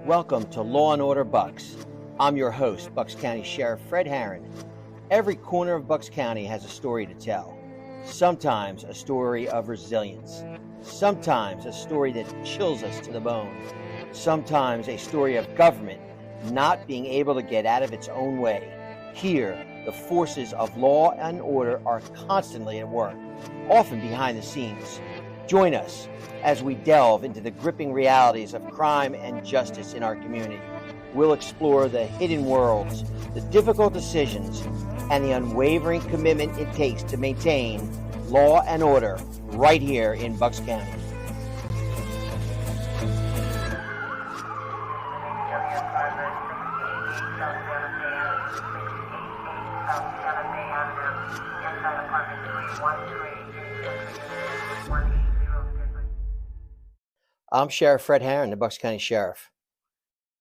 Welcome to Law and Order BUX. I'm your host, Bucks County Sheriff Fred Harran. Every corner of Bucks County has a story to tell. Sometimes a story of resilience. Sometimes a story that chills us to the bone. Sometimes a story of government not being able to get out of its own way. Here, the forces of law and order are constantly at work, often behind the scenes. Join us as we delve into the gripping realities of crime and justice in our community. We'll explore the hidden worlds, the difficult decisions, and the unwavering commitment it takes to maintain law and order right here in Bucks County. I'm Sheriff Fred Harran, the Bucks County Sheriff.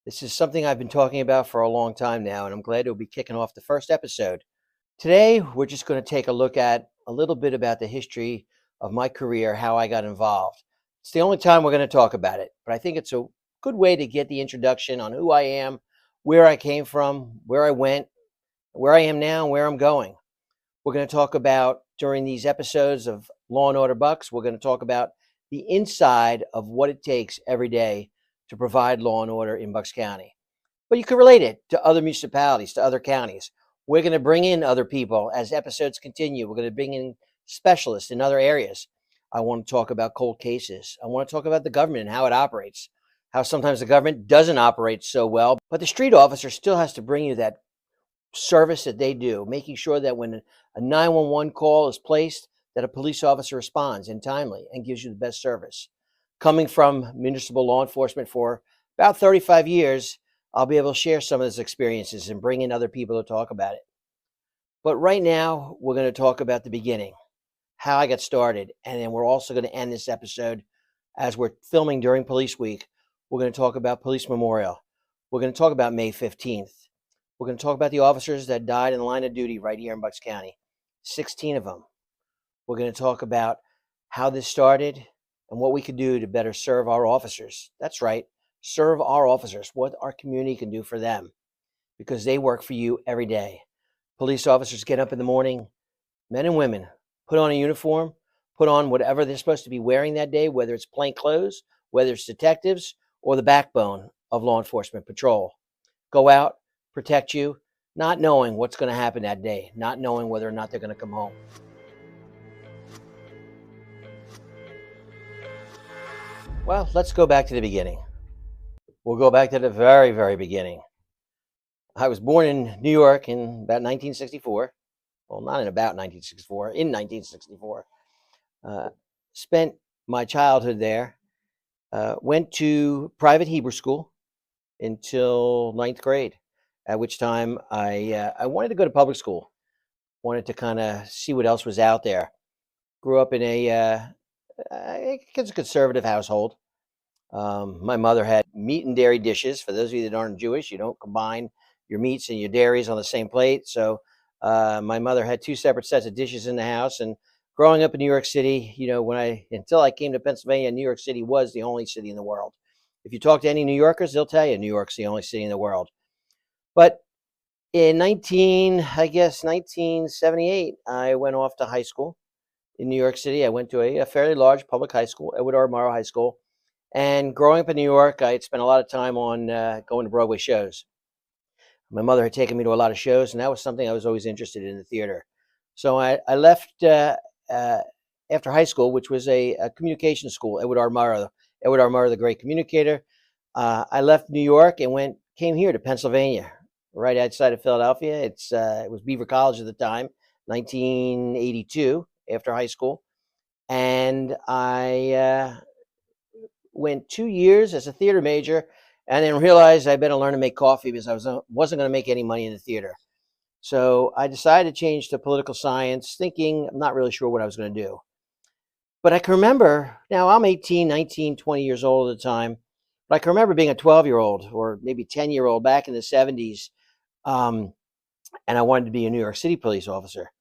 This is something I've been talking about for a long time now, and I'm glad to be kicking off the first episode. Today, we're just going to take a look at a little bit about the history of my career, how I got involved. It's the only time we're going to talk about it, but I think it's a good way to get the introduction on who I am, where I came from, where I went, where I am now, and where I'm going. We're going to talk about, during these episodes of Law and Order BUX, we're going to talk about the inside of what it takes every day to provide law and order in Bucks County. But you can relate it to other municipalities, to other counties. We're going to bring in other people as episodes continue. We're going to bring in specialists in other areas. I want to talk about cold cases. I want to talk about the government and how it operates, how sometimes the government doesn't operate so well, but the street officer still has to bring you that service that they do, making sure that when a 911 call is placed, that a police officer responds in timely and gives you the best service. Coming from municipal law enforcement for about 35 years, I'll be able to share some of those experiences and bring in other people to talk about it. But right now, we're going to talk about the beginning, how I got started, and then we're also going to end this episode as we're filming during Police Week. We're going to talk about Police Memorial. We're going to talk about May 15th. We're going to talk about the officers that died in the line of duty right here in Bucks County, 16 of them. We're going to talk about how this started and what we could do to better serve our officers. That's right, serve our officers, what our community can do for them, because they work for you every day. Police officers get up in the morning, men and women, put on a uniform, put on whatever they're supposed to be wearing that day, whether it's plain clothes, whether it's detectives, or the backbone of law enforcement patrol. Go out, protect you, not knowing what's going to happen that day, not knowing whether or not they're going to come home. Well, let's go back to the beginning. We'll go back to the very, very beginning. I was born in New York in about 1964. Well, not in about 1964, in 1964. Spent my childhood there. Went to private Hebrew school until 9th grade, at which time I wanted to go to public school. Wanted to kind of see what else was out there. Grew up in a conservative household. My mother had meat and dairy dishes. For those of you that aren't Jewish, you don't combine your meats and your dairies on the same plate. So my mother had two separate sets of dishes in the house. And growing up in New York City, until I came to Pennsylvania, New York City was the only city in the world. If you talk to any New Yorkers, they'll tell you New York's the only city in the world. But in 1978, I went off to high school in New York City. I went to a fairly large public high school, Edward R. Murrow High School. And growing up in New York, I had spent a lot of time on going to Broadway shows. My mother had taken me to a lot of shows, and that was something I was always interested in, the theater. So I left after high school, which was a communication school, Edward R. Murrow, the great communicator. I left New York and came here to Pennsylvania, right outside of Philadelphia. It was Beaver College at the time, 1982, after high school. And I went 2 years as a theater major, and then realized I better learn to make coffee because I wasn't going to make any money in the theater. So I decided to change to political science, thinking I'm not really sure what I was going to do. But I can remember, now I'm 18, 19, 20 years old at the time, but I can remember being a 12-year-old or maybe 10-year-old back in the 70s, and I wanted to be a New York City police officer.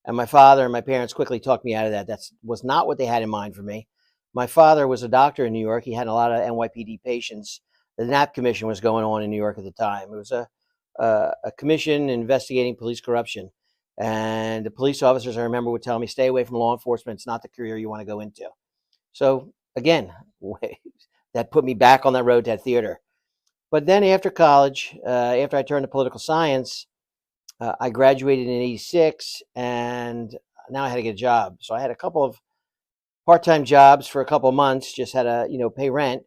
And my father and my parents quickly talked me out of that. That was not what they had in mind for me. My father was a doctor in New York. He had a lot of NYPD patients. The Knapp Commission was going on in New York at the time. It was a commission investigating police corruption. And the police officers, I remember, would tell me, stay away from law enforcement. It's not the career you want to go into. So again, that put me back on that road to theater. But then after college, after I turned to political science, I graduated in '86, and now I had to get a job. So I had a couple of part-time jobs for a couple of months, just had to, pay rent.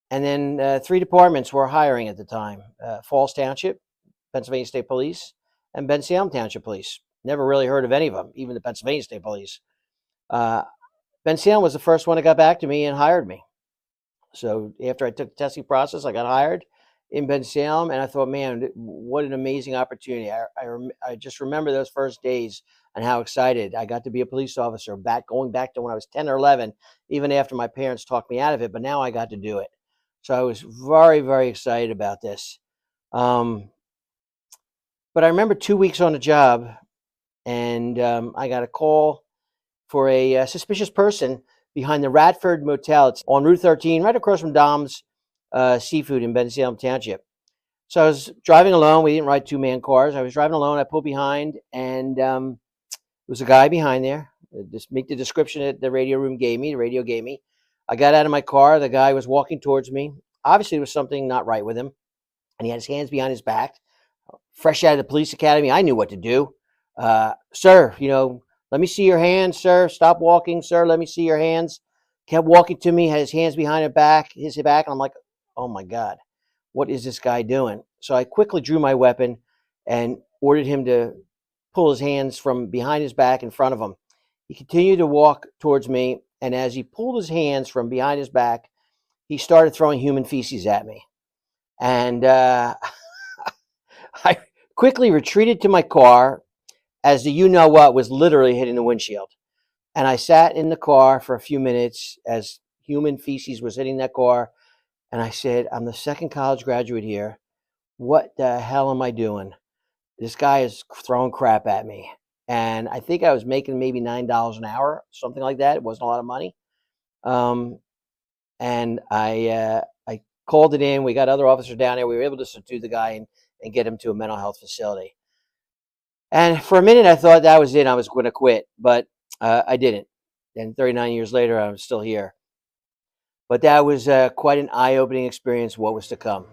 And then 3 departments were hiring at the time: Falls Township, Pennsylvania State Police, and Bensalem Township Police. Never really heard of any of them, even the Pennsylvania State Police. Bensalem was the first one that got back to me and hired me. So after I took the testing process, I got hired in Bensalem, and I thought, man, what an amazing opportunity. I just remember those first days and how excited I got to be a police officer, going back to when I was 10 or 11, even after my parents talked me out of it, but now I got to do it. So I was very, very excited about this. But I remember 2 weeks on the job, and I got a call for a suspicious person behind the Radford Motel. It's on Route 13, right across from Dom's Seafood in Bensalem Township. So I was driving alone. We didn't ride 2-man cars. I was driving alone. I pulled behind, and there was a guy behind there. Just meet the description that the radio gave me. I got out of my car. The guy was walking towards me. Obviously, there was something not right with him, and he had his hands behind his back. Fresh out of the police academy, I knew what to do. Sir, let me see your hands, sir. Stop walking, sir. Let me see your hands. Kept walking to me, had his hands behind his back, and I'm like, oh my God, what is this guy doing? So I quickly drew my weapon and ordered him to pull his hands from behind his back in front of him. He continued to walk towards me, and as he pulled his hands from behind his back, he started throwing human feces at me. And I quickly retreated to my car as the you-know-what was literally hitting the windshield. And I sat in the car for a few minutes as human feces was hitting that car. And I said, I'm the second college graduate here. What the hell am I doing? This guy is throwing crap at me. And I think I was making maybe $9 an hour, something like that. It wasn't a lot of money. And I called it in. We got other officers down there. We were able to subdue the guy and get him to a mental health facility. And for a minute, I thought that was it. I was going to quit, but I didn't. And 39 years later, I'm still here. But that was quite an eye-opening experience, what was to come.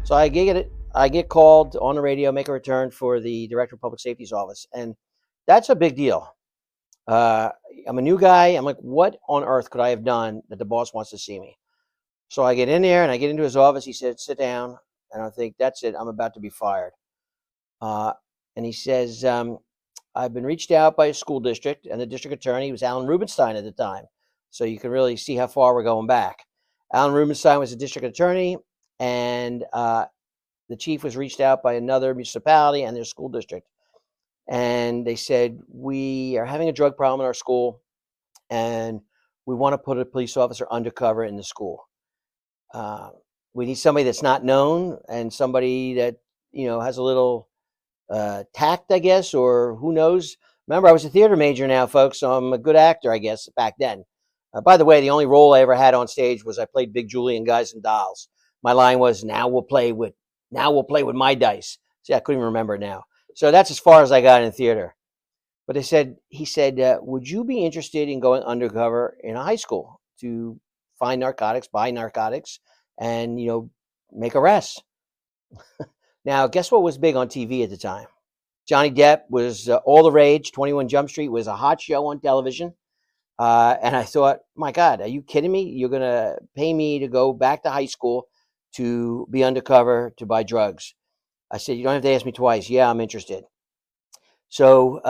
So I get called on the radio, make a return for the Director of Public Safety's office. And that's a big deal. I'm a new guy. I'm like, what on earth could I have done that the boss wants to see me? So I get in there and I get into his office. He said, sit down. And I think, that's it. I'm about to be fired. And he says, I've been reached out by a school district, and the district attorney was Alan Rubenstein at the time. So you can really see how far we're going back. Alan Rubenstein was the district attorney, and the chief was reached out by another municipality and their school district. And they said, we are having a drug problem in our school, and we want to put a police officer undercover in the school. We need somebody that's not known and somebody that, has a little tact, I guess, or who knows. Remember, I was a theater major now, folks, so I'm a good actor, I guess, back then. By the way, the only role I ever had on stage was I played Big Julie in Guys and Dolls. My line was, now we'll play with my dice. See, I couldn't even remember it now. So that's as far as I got in theater. But he said, would you be interested in going undercover in a high school to find narcotics, buy narcotics, and, make arrests? Now, guess what was big on TV at the time? Johnny Depp was all the rage. 21 Jump Street was a hot show on television. And I thought, my God, are you kidding me? You're going to pay me to go back to high school to be undercover to buy drugs? I said, you don't have to ask me twice. Yeah, I'm interested. So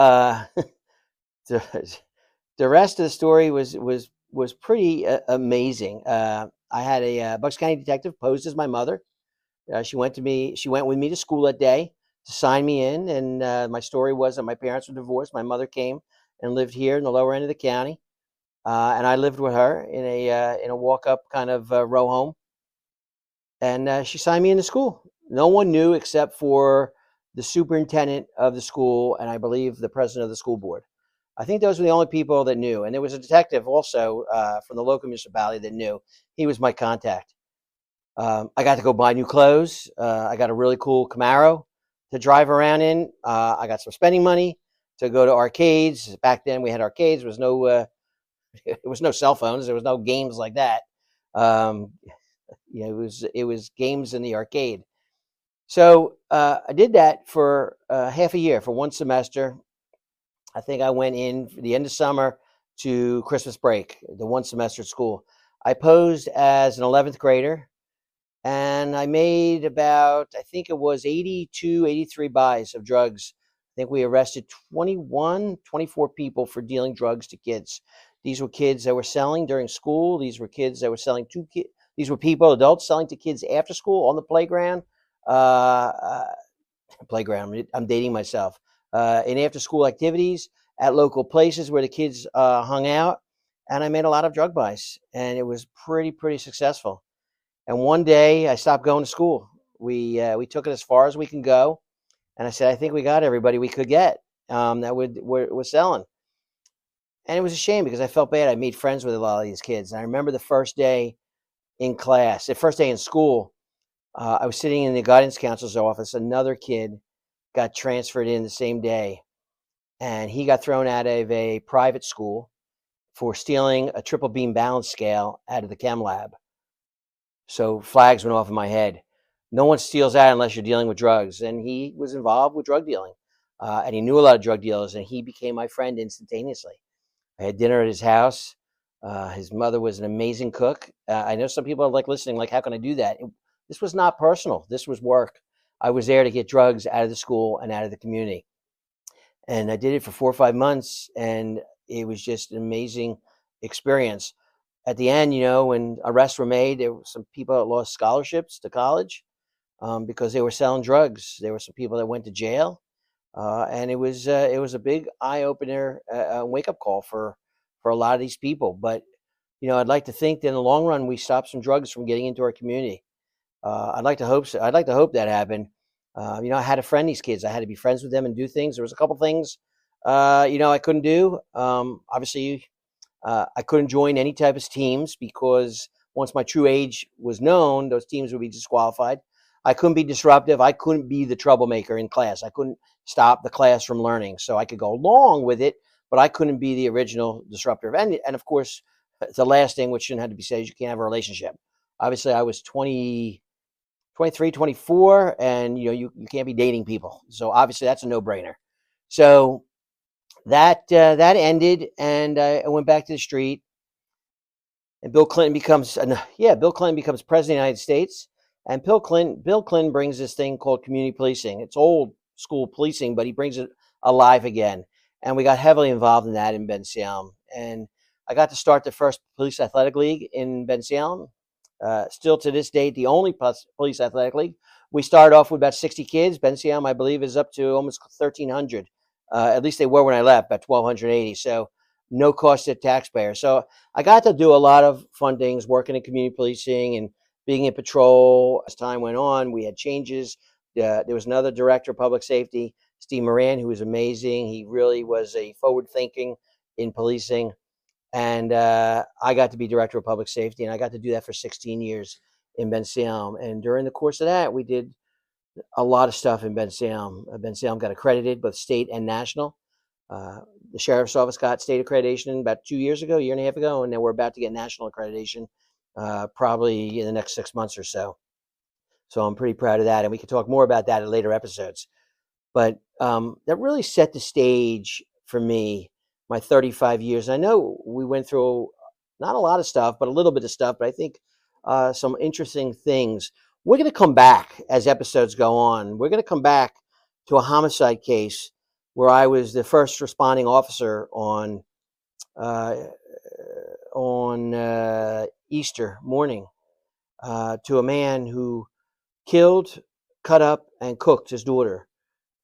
the rest of the story was pretty amazing. I had a Bucks County detective posed as my mother. She went with me to school that day to sign me in. And my story was that my parents were divorced. My mother came and lived here in the lower end of the county. And I lived with her in a walk-up kind of row home. And she signed me into school. No one knew except for the superintendent of the school, and I believe the president of the school board. I think those were the only people that knew. And there was a detective also from the local municipality that knew. He was my contact. I got to go buy new clothes. I got a really cool Camaro to drive around in. I got some spending money to go to arcades. Back then we had arcades. There was no, there was no cell phones. There was no games like that. Um, it was games in the arcade. So I did that for half a year, for one semester. I think I went in for the end of summer to Christmas break, the one semester at school. I posed as an 11th grader, and I made about, I think it was 82, 83 buys of drugs. I think we arrested 21, 24 people for dealing drugs to kids. These were kids that were selling during school. These were kids that were selling to kids. These were people, adults, selling to kids after school on the playground. Uh, Playground. I'm dating myself. In after school activities at local places where the kids hung out. And I made a lot of drug buys, and it was pretty successful. And one day I stopped going to school. We took it as far as we can go. And I said, I think we got everybody we could get that was selling. And it was a shame because I felt bad. I made friends with a lot of these kids. And I remember the first day in class, the first day in school, I was sitting in the guidance counselor's office. Another kid got transferred in the same day, and he got thrown out of a private school for stealing a triple beam balance scale out of the chem lab. So flags went off in my head. No one steals out unless you're dealing with drugs, and he was involved with drug dealing, and he knew a lot of drug dealers, and he became my friend instantaneously. I had dinner at his house. His mother was an amazing cook. I know some people are like listening, like, how can I do that? This was not personal. This was work. I was there to get drugs out of the school and out of the community. And I did it for 4 or 5 months, and it was just an amazing experience. At the end, when arrests were made, there were some people that lost scholarships to college because they were selling drugs. There were some people that went to jail, and it was a big eye opener, wake up call for a lot of these people. But I'd like to think that in the long run, we stopped some drugs from getting into our community. I'd like to hope so. I'd like to hope that happened. I had to friend these kids. I had to be friends with them and do things. There was a couple things, I couldn't do. Obviously, I couldn't join any type of teams because once my true age was known, those teams would be disqualified. I couldn't be disruptive. I couldn't be the troublemaker in class. I couldn't stop the class from learning. So I could go along with it, but I couldn't be the original disruptor. And of course, the last thing, which shouldn't have to be said, is you can't have a relationship. Obviously, I was 23, 24, and you can't be dating people. So obviously that's a no-brainer. So that ended, and I went back to the street. And Bill Clinton becomes president of the United States. And Bill Clinton brings this thing called community policing. It's old school policing, but he brings it alive again. And we got heavily involved in that in Bensalem. And I got to start the first police athletic league in Bensalem. Still to this date, the only police athletic league. We started off with about 60 kids. Bensalem, I believe, is up to almost 1,300. At least they were when I left, about 1,280. So no cost to the taxpayer. So I got to do a lot of fun things, working in community policing and being in patrol. As time went on, we had changes. There was another director of public safety, Steve Moran, who was amazing. He really was a forward thinking in policing. And I got to be director of public safety, and I got to do that for 16 years in Bensalem. And during the course of that, we did a lot of stuff in Bensalem. Bensalem got accredited, both state and national. The sheriff's office got state accreditation about 2 years ago, a year and a half ago, and then we're about to get national accreditation probably in the next 6 months or so. So I'm pretty proud of that, and we can talk more about that in later episodes. But that really set the stage for me, my 35 years. I know we went through not a lot of stuff, but a little bit of stuff, but I think some interesting things. We're going to come back as episodes go on. We're going to come back to a homicide case where I was the first responding officer on Easter morning to a man who killed, cut up, and cooked his daughter.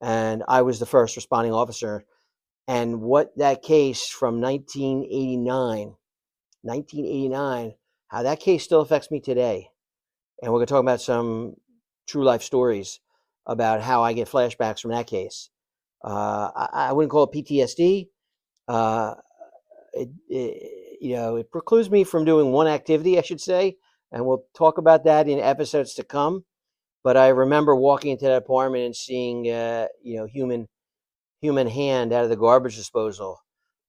And I was the first responding officer. And what that case from 1989, how that case still affects me today. And we're going to talk about some true life stories about how I get flashbacks from that case. I wouldn't call it PTSD. Uh, it precludes me from doing one activity, I should say, and we'll talk about that in episodes to come. But I remember walking into that apartment and seeing, human hand out of the garbage disposal,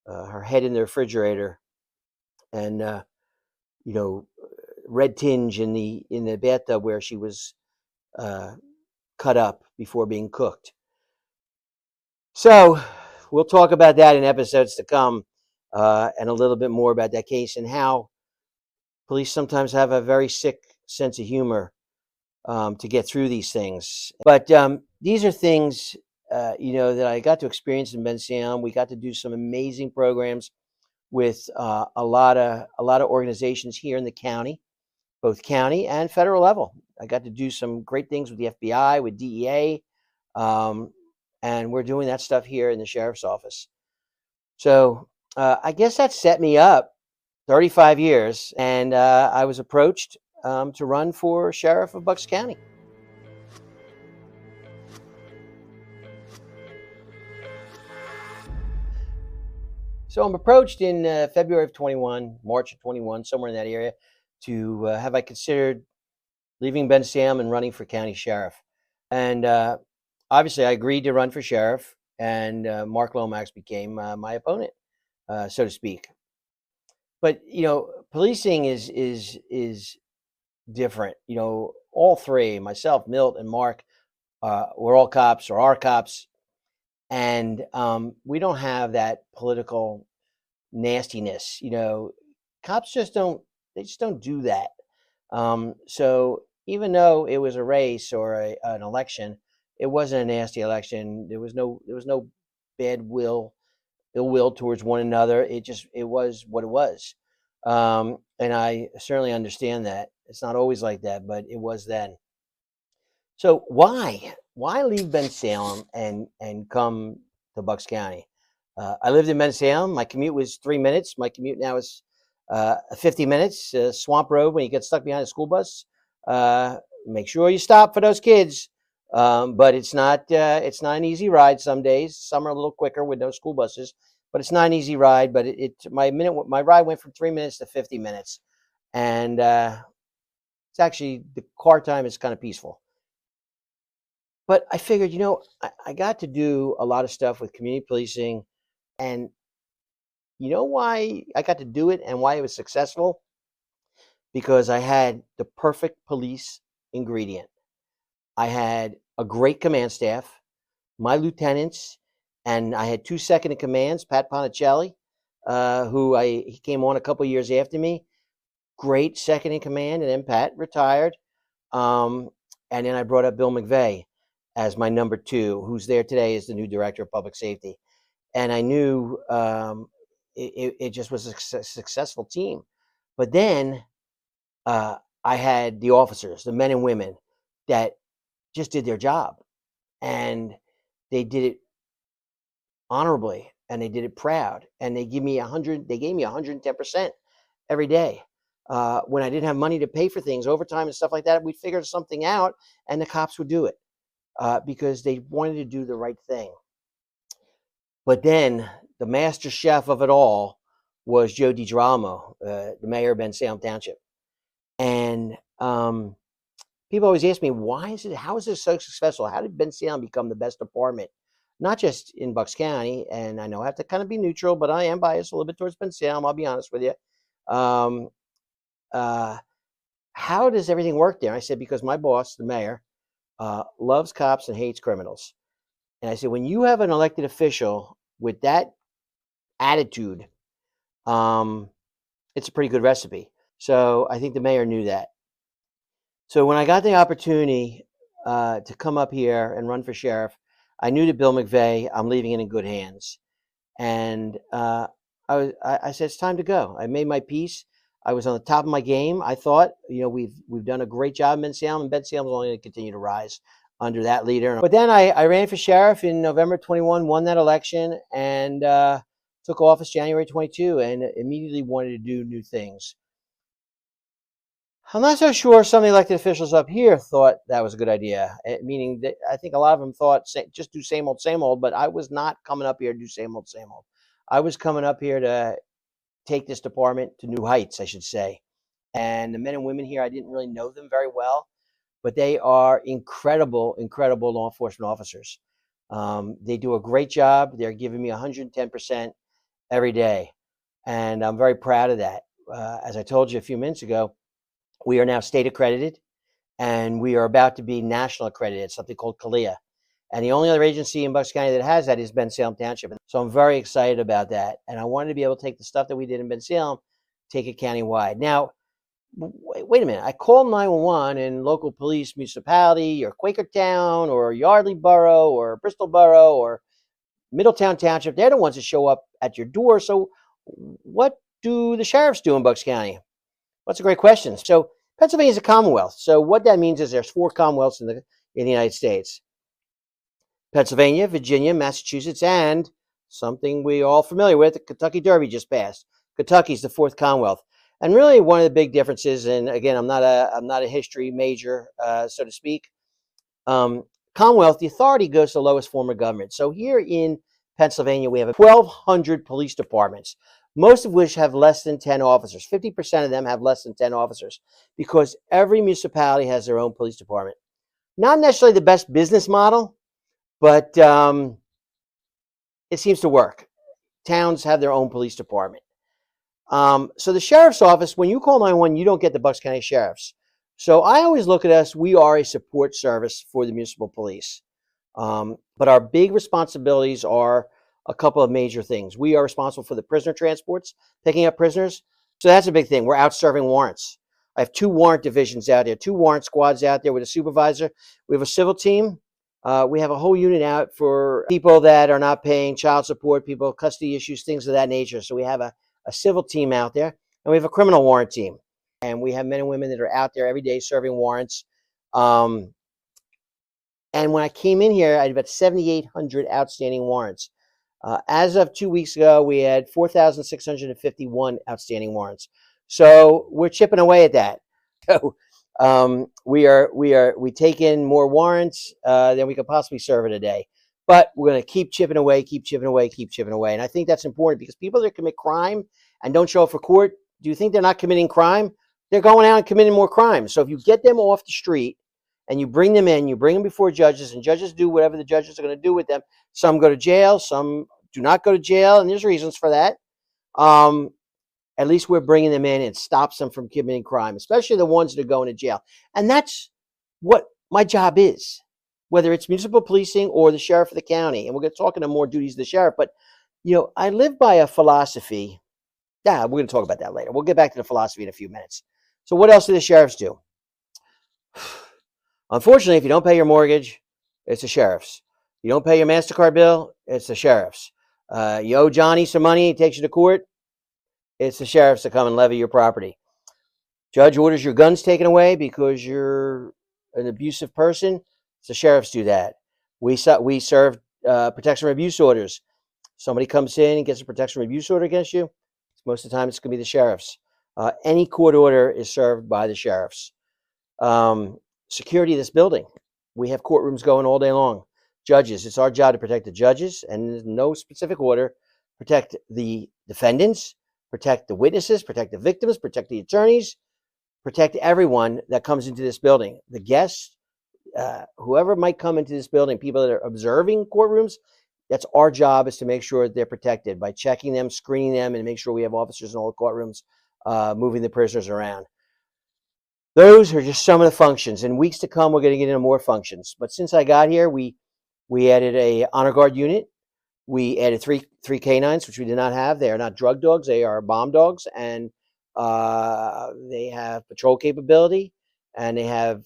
her head in the refrigerator, and red tinge in the bathtub where she was cut up before being cooked. So we'll talk about that in episodes to come, and a little bit more about that case and how police sometimes have a very sick sense of humor to get through these things. But these are things that I got to experience in Bensalem. We got to do some amazing programs with a lot of organizations here in the county, both county and federal level. I got to do some great things with the FBI, with DEA, and we're doing that stuff here in the sheriff's office. So I guess that set me up 35 years, and I was approached to run for sheriff of BUX County. So I'm approached in February of 21, March of 21, somewhere in that area, to have I considered leaving Bensalem and running for county sheriff. And obviously I agreed to run for sheriff, and Mark Lomax became my opponent, so to speak. But policing is different. All three, myself, Milt, and Mark, we're all cops or are cops, and we don't have that political nastiness. Cops just don't do that. So even though it was a race or an election, it wasn't a nasty election. There was no bad will, ill will towards one another. It was what it was. And I certainly understand that. It's not always like that, but it was then. So why leave Bensalem and come to BUX County? I lived in Bensalem. My commute was 3 minutes. My commute now is 50 minutes. Swamp Road, when you get stuck behind a school bus, make sure you stop for those kids. But it's not an easy ride some days. Some are a little quicker with no school buses, but it's not an easy ride. But my ride went from 3 minutes to 50 minutes, and it's actually, the car time is kind of peaceful. But I figured, I got to do a lot of stuff with community policing, and you know why I got to do it and why it was successful? Because I had the perfect police ingredient. I had a great command staff, my lieutenants, and I had 2 second in commands, Pat Ponticelli, he came on a couple years after me. Great second in command, and then Pat retired. And then I brought up Bill McVeigh as my number 2, who's there today as the new director of public safety. And I knew it just was a successful team. But then I had the officers, the men and women that just did their job, and they did it honorably, and they did it proud, and they gave me 110% every day. When I didn't have money to pay for things, overtime and stuff like that, we'd figure something out, and the cops would do it because they wanted to do the right thing. But then the master chef of it all was Joe DiGirolamo, the mayor of Bensalem Township. And people always ask me, how is this so successful? How did Bensalem become the best department? Not just in BUX County, and I know I have to kind of be neutral, but I am biased a little bit towards Bensalem, I'll be honest with you. How does everything work there? I said, because my boss, the mayor, loves cops and hates criminals. And I said, when you have an elected official with that attitude, it's a pretty good recipe. So I think the mayor knew that. So when I got the opportunity to come up here and run for sheriff, I knew that Bill McVeigh, I'm leaving it in good hands. And I said, it's time to go. I made my peace. I was on the top of my game. I thought, we've done a great job in Bensalem, and Bensalem is only going to continue to rise under that leader. But then I ran for sheriff in November 21, won that election, and took office January 22, and immediately wanted to do new things. I'm not so sure some of the elected officials up here thought that was a good idea, meaning that I think a lot of them thought just do same old, but I was not coming up here to do same old. I was coming up here to take this department to new heights, I should say. And the men and women here, I didn't really know them very well, but they are incredible law enforcement officers. They do a great job. They're giving me 110% every day, and I'm very proud of that. As I told you a few minutes ago, we are now state accredited, and we are about to be national accredited, something called CALIA. And the only other agency in Bucks County that has that is Bensalem Township. So I'm very excited about that. And I wanted to be able to take the stuff that we did in Bensalem, take it countywide. Now, wait a minute. I called 911 and local police, municipality, or Quakertown, or Yardley Borough, or Bristol Borough, or Middletown Township. They're the ones that show up at your door. So what do the sheriffs do in Bucks County? That's a great question. So Pennsylvania is a commonwealth. So what that means is there's 4 commonwealths in the United States: Pennsylvania, Virginia, Massachusetts, and something we all familiar with, the Kentucky Derby just passed. Kentucky's the 4th commonwealth. And really one of the big differences, and again, I'm not a history major, so to speak. Commonwealth, the authority goes to the lowest form of government. So here in Pennsylvania, we have 1,200 police departments, most of which have less than 10 officers. 50% of them have less than 10 officers because every municipality has their own police department. Not necessarily the best business model, but it seems to work. Towns have their own police department. So the sheriff's office, when you call 911, you don't get the Bucks County Sheriffs. So I always look at us, we are a support service for the municipal police. But our big responsibilities are a couple of major things. We are responsible for the prisoner transports, picking up prisoners. So that's a big thing. We're out serving warrants. I have 2 warrant divisions out there, 2 warrant squads out there with a supervisor. We have a civil team. We have a whole unit out for people that are not paying child support, people, custody issues, things of that nature. So we have a civil team out there, and we have a criminal warrant team. And we have men and women that are out there every day serving warrants. And when I came in here, I had about 7,800 outstanding warrants. As of 2 weeks ago, we had 4,651 outstanding warrants. So we're chipping away at that. So we take in more warrants than we could possibly serve in a day. But we're going to keep chipping away. And I think that's important because people that commit crime and don't show up for court, do you think they're not committing crime? They're going out and committing more crimes. So if you get them off the street and you bring them in, you bring them before judges, and judges do whatever the judges are going to do with them. Some go to jail, some do not go to jail, and there's reasons for that. At least we're bringing them in and stops them from committing crime, especially the ones that are going to jail. And that's what my job is, whether it's municipal policing or the sheriff of the county. And we're going to talk into more duties of the sheriff. But, I live by a philosophy. Yeah, we're going to talk about that later. We'll get back to the philosophy in a few minutes. So what else do the sheriffs do? Unfortunately, if you don't pay your mortgage, it's the sheriff's. You don't pay your MasterCard bill, it's the sheriff's. You owe Johnny some money, he takes you to court, it's the sheriff's to come and levy your property. Judge orders your guns taken away because you're an abusive person, it's the sheriff's do that. We serve protection from abuse orders. Somebody comes in and gets a protection from abuse order against you, most of the time it's going to be the sheriff's. Any court order is served by the sheriff's. Security of this building. We have courtrooms going all day long. Judges, it's our job to protect the judges, and in no specific order, protect the defendants, protect the witnesses, protect the victims, protect the attorneys, protect everyone that comes into this building. The guests, whoever might come into this building, people that are observing courtrooms, that's our job, is to make sure that they're protected by checking them, screening them, and make sure we have officers in all the courtrooms moving the prisoners around. Those are just some of the functions. In weeks to come, we're going to get into more functions. But since I got here, we added a honor guard unit. We added three canines, which we did not have. They are not drug dogs. They are bomb dogs. And they have patrol capability. And they have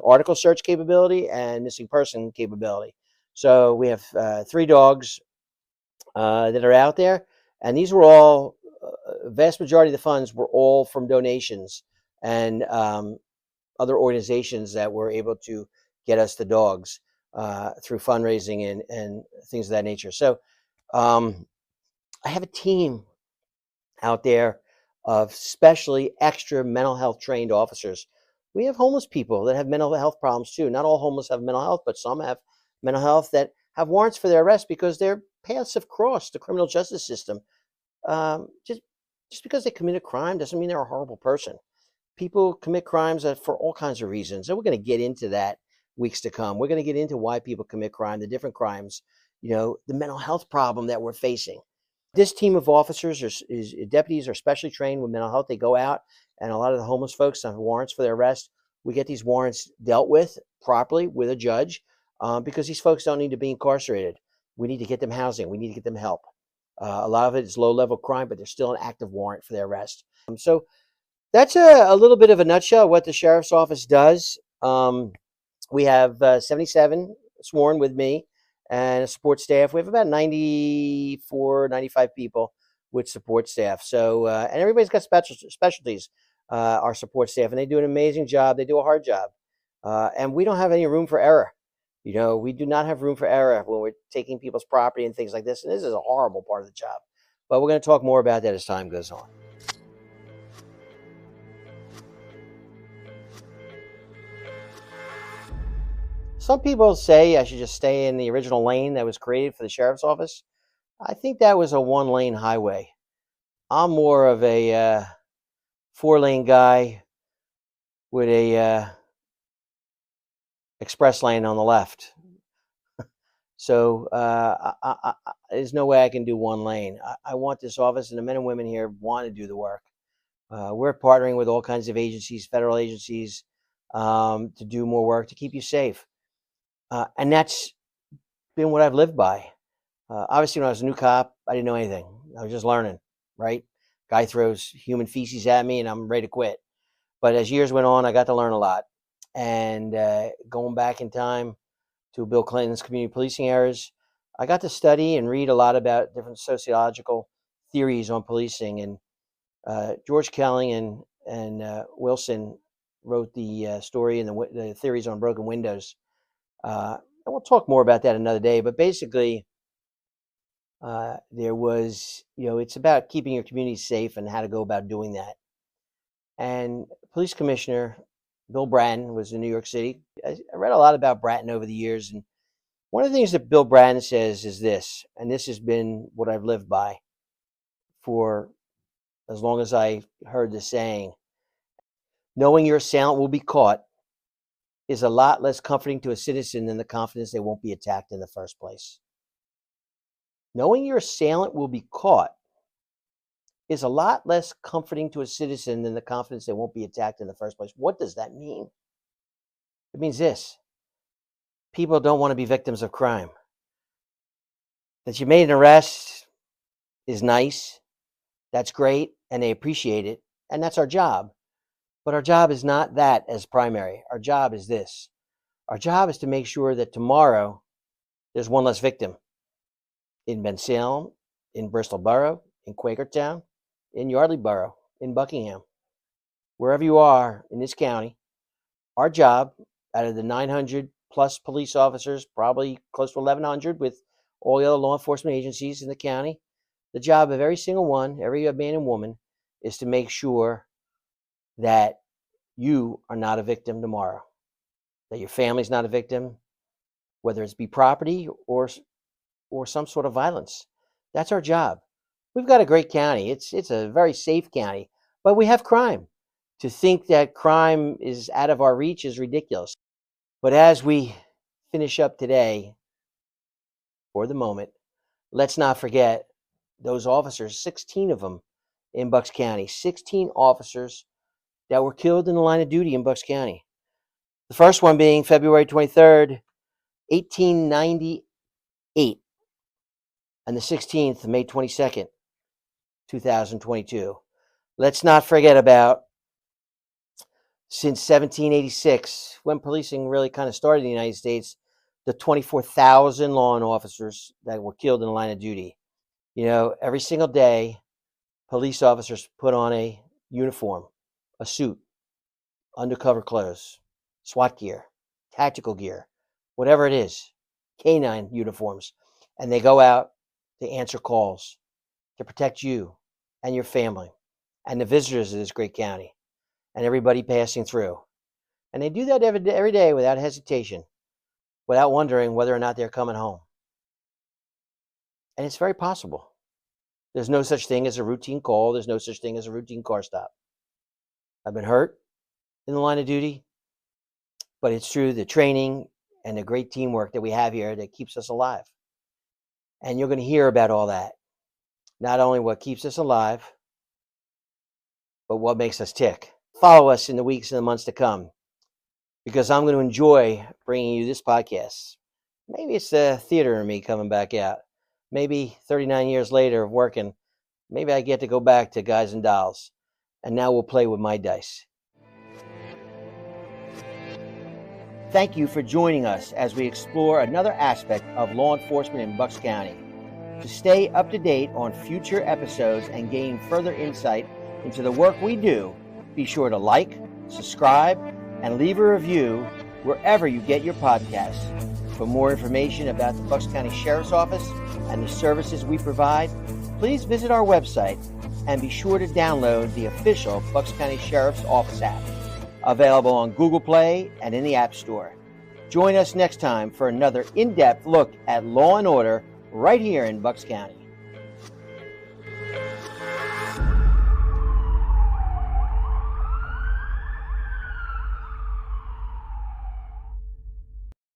article search capability and missing person capability. So we have 3 dogs that are out there. And these were all, vast majority of the funds were all from donations and other organizations that were able to get us the dogs through fundraising and things of that nature. So I have a team out there of specially extra mental health trained officers. We have homeless people that have mental health problems too. Not all homeless have mental health, but some have mental health that have warrants for their arrest because their paths have crossed the criminal justice system. Um, just just because they commit a crime doesn't mean they're a horrible person. People commit crimes for all kinds of reasons, and we're going to get into that weeks to come. We're going to get into why people commit crime, the different crimes, the mental health problem that we're facing. This team of officers deputies are specially trained with mental health. They go out, and a lot of the homeless folks have warrants for their arrest. We get these warrants dealt with properly with a judge because these folks don't need to be incarcerated. We need to get them housing. We need to get them help. A lot of it is low-level crime, but there's still an active warrant for their arrest. So that's a little bit of a nutshell what the sheriff's office does. We have 77 sworn with me and a support staff. We have about 94, 95 people with support staff. So, and everybody's got specialties, our support staff, and they do an amazing job. They do a hard job. And we don't have any room for error. We do not have room for error when we're taking people's property and things like this. And this is a horrible part of the job. But we're going to talk more about that as time goes on. Some people say I should just stay in the original lane that was created for the sheriff's office. I think that was a one-lane highway. I'm more of a four-lane guy with a express lane on the left. So there's no way I can do one lane. I want this office, and the men and women here want to do the work. We're partnering with all kinds of agencies, federal agencies, to do more work to keep you safe. And that's been what I've lived by. Obviously, when I was a new cop, I didn't know anything. I was just learning, right? Guy throws human feces at me, and I'm ready to quit. But as years went on, I got to learn a lot. And going back in time to Bill Clinton's community policing eras, I got to study and read a lot about different sociological theories on policing. And George Kelly and Wilson wrote the story and the theories on broken windows. And we'll talk more about that another day. But basically, there was, it's about keeping your community safe and how to go about doing that. And Police Commissioner Bill Bratton was in New York City. I read a lot about Bratton over the years. And one of the things that Bill Bratton says is this, and this has been what I've lived by for as long as I heard the saying: knowing your assailant will be caught is a lot less comforting to a citizen than the confidence they won't be attacked in the first place. Knowing your assailant will be caught is a lot less comforting to a citizen than the confidence they won't be attacked in the first place. What does that mean? It means this: people don't want to be victims of crime. That you made an arrest is nice. That's great, and they appreciate it, and that's our job. But our job is not that as primary. Our job is this. Our job is to make sure that tomorrow there's one less victim in Bensalem, in Bristol Borough, in Quakertown, in Yardley Borough, in Buckingham, wherever you are in this county. Our job, out of the 900 plus police officers, probably close to 1,100 with all the other law enforcement agencies in the county, the job of every single one, every man and woman, is to make sure that you are not a victim tomorrow, that your family's not a victim, whether it's be property or some sort of violence. That's our job. We've got a great county. It's a very safe county, but we have crime. To think that crime is out of our reach is ridiculous. But as we finish up today, for the moment, let's not forget those officers, 16 of them in Bucks County, 16 officers that were killed in the line of duty in Bucks County. The first one being February 23rd, 1898, and the 16th, May 22nd, 2022. Let's not forget about, since 1786, when policing really kind of started in the United States, the 24,000 law officers that were killed in the line of duty. Every single day, police officers put on a uniform, a suit, undercover clothes, SWAT gear, tactical gear, whatever it is, canine uniforms, and they go out to answer calls, to protect you and your family and the visitors of this great county and everybody passing through. And they do that every day without hesitation, without wondering whether or not they're coming home. And it's very possible. There's no such thing as a routine call. There's no such thing as a routine car stop. I've been hurt in the line of duty, but it's through the training and the great teamwork that we have here that keeps us alive. And you're going to hear about all that. Not only what keeps us alive, but what makes us tick. Follow us in the weeks and the months to come, because I'm going to enjoy bringing you this podcast. Maybe it's the theater in me coming back out. Maybe 39 years later of working, maybe I get to go back to Guys and Dolls, and now we'll play with my dice. Thank you for joining us as we explore another aspect of law enforcement in Bucks County. To stay up to date on future episodes and gain further insight into the work we do, be sure to like, subscribe, and leave a review wherever you get your podcasts. For more information about the Bucks County Sheriff's Office and the services we provide, please visit our website and be sure to download the official Bucks County Sheriff's Office app, available on Google Play and in the App Store. Join us next time for another in-depth look at law and order right here in Bucks County.